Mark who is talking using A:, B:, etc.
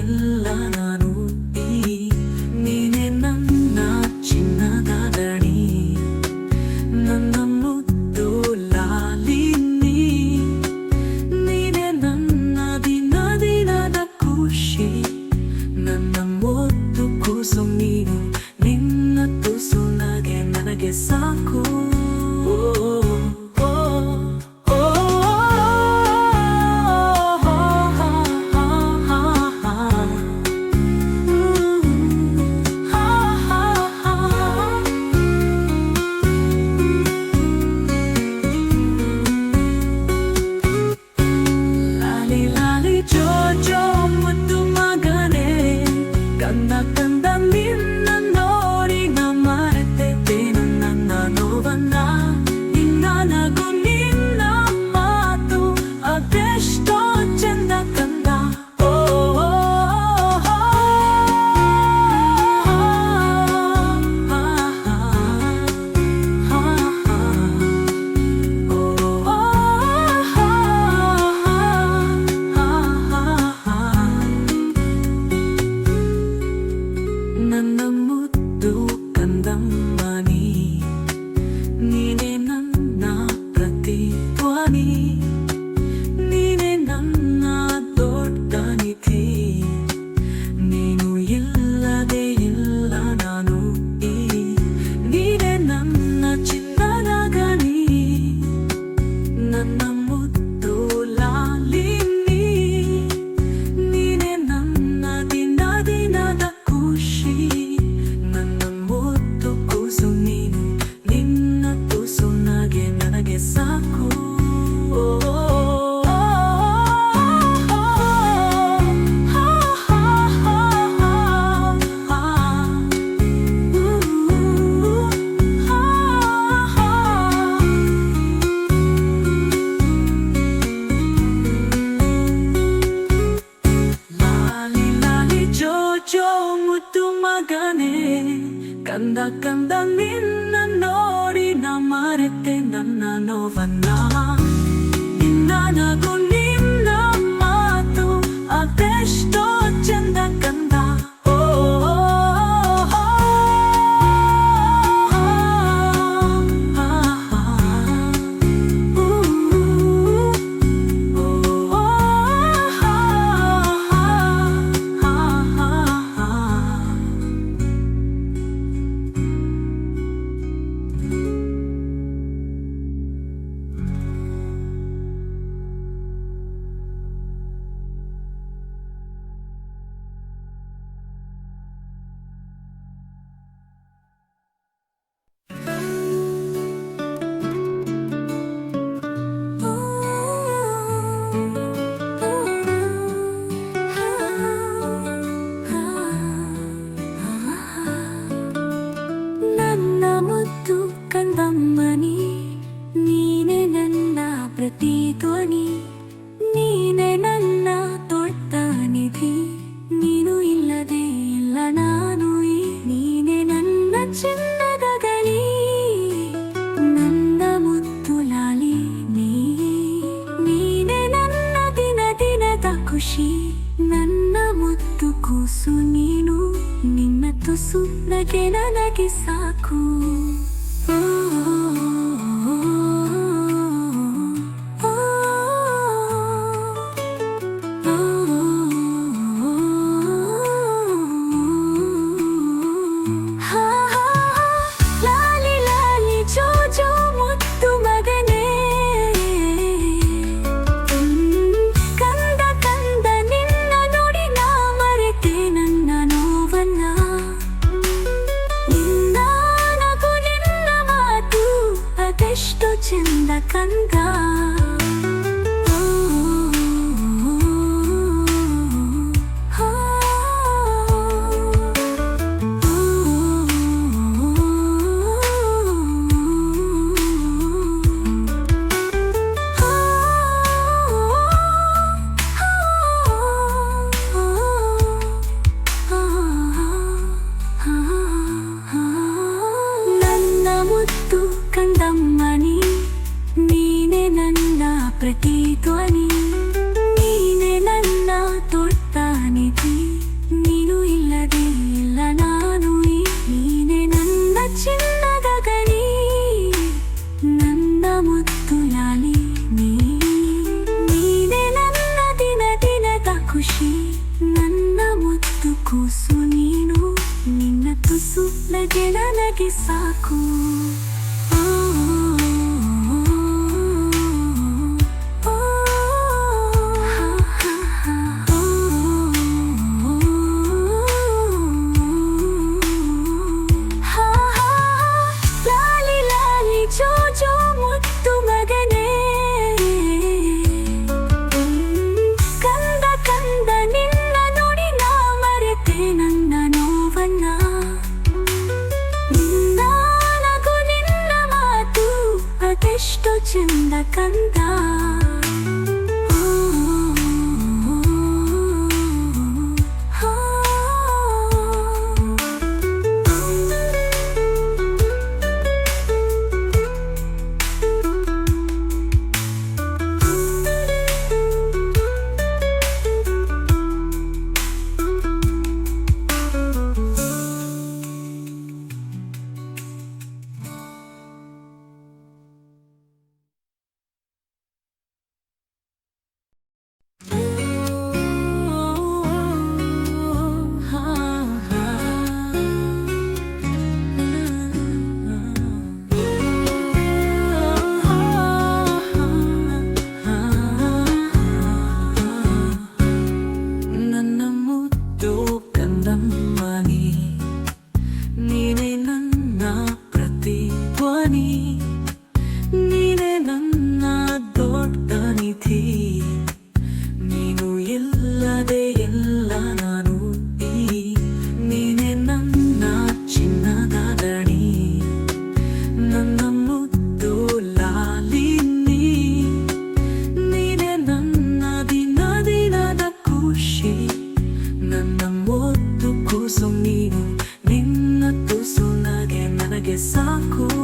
A: ಇಲ್ಲ ನಾನು ನೀನೆ ನನ್ನ ಚಿನ್ನದ ದಣಿ ನನ್ನ ಮುದ್ದು ಲಾಲಿ ನೀನೆ ನನ್ನ ದಿನ ದಿನದ ಖುಷಿ ನನ್ನ ಮುದ್ದು ಕೂಸು ನೀನು ನಿನ್ನ ತುಸು ನನಗೆ ಸಾಕು ನನ್ನ ಮುದ್ದು ಕಂದಮ್ಮ ನೀನೆ ನನ್ನ ಪ್ರತಿ ಧ್ವನಿ ನೀನೆ ನನ್ನ ದೊಡ್ಡ ನಿಧಿ ನೀನು ಇಲ್ಲದೆ ಇಲ್ಲ ನಾನು ನೀನೆ ನನ್ನ ಚಿನ್ನದ ಗಣಿ ನನ್ನ ಮುದ್ದು ಲಾಲಿ ನೀನೆ ನನ್ನ ದಿನ ದಿನದ ಖುಷಿ ನನ್ನ ಮುದ್ದು ಕೂಸು ನೀನು ನಿನ್ನ ತುಸು ನನಗೆ ಸಾಕು ಜೋ ಮುದ್ದು ಮಗನೇ ಕಂದ ಕಂದ ನಿನ್ನ ನೋಡಿ ನಾ ಮರೆತೆ ನನ್ನ ನೋವನ್ನ ನಿನ್ನ ನಗು ನಿನ್ನ ಮಾತು ಅದೆಷ್ಟೋ ಚಂದ ಕಂದ ನೀನೆ ನನ್ನ ಪ್ರತಿ ಧ್ವನಿ ನೀನೆ ನನ್ನ ದೊಡ್ಡ ನಿಧಿ ನೀನು ಇಲ್ಲದೆ ಇಲ್ಲ ನಾನು ನೀನೆ ನನ್ನ ಚಿನ್ನದ ಗಣಿ ನನ್ನ ಮುದ್ದು ಲಾಲಿ ನೀನೆ ನನ್ನ ದಿನ ದಿನದ ಖುಷಿ ನನ್ನ ಮುದ್ದು ಕೂಸು ನೀನು ನಿನ್ನ ತುಸು ನನಗೆ ಸಾಕು ಚಂದ ಕಂದ ನನ್ನ ಮುದ್ದು ಕಂದಮ್ಮನಿ ನೀನೆ ಕೂಸು ನೀನು ನಿನ್ನ ತುಸು ನಗೆ ನನಗೆ ಸಾಕು ಎಷ್ಟೋ ಚಂದ ಕಂದ ನೀನೇ ನನ್ನ ಪ್ರತಿಧ್ವನಿ ನೀನೇ ನನ್ನ ದೊಡ್ಡ ನಿಧಿ ನೀನು ಇಲ್ಲದೆ ಎಲ್ಲ ನಾನು ನೀನೇ ನನ್ನ ಚಿನ್ನದ ದಣಿ ನನ್ನ ಮುದ್ದು ಲಾಲಿನಿ ನೀನೇ ನನ್ನ ದಿನದ ಖುಷಿ ನನ್ನ ಮುದ್ದು ಕೂಸು ನೀನು ನಿನ್ನ ತುಸು ನನಗೆ ಸಾಕು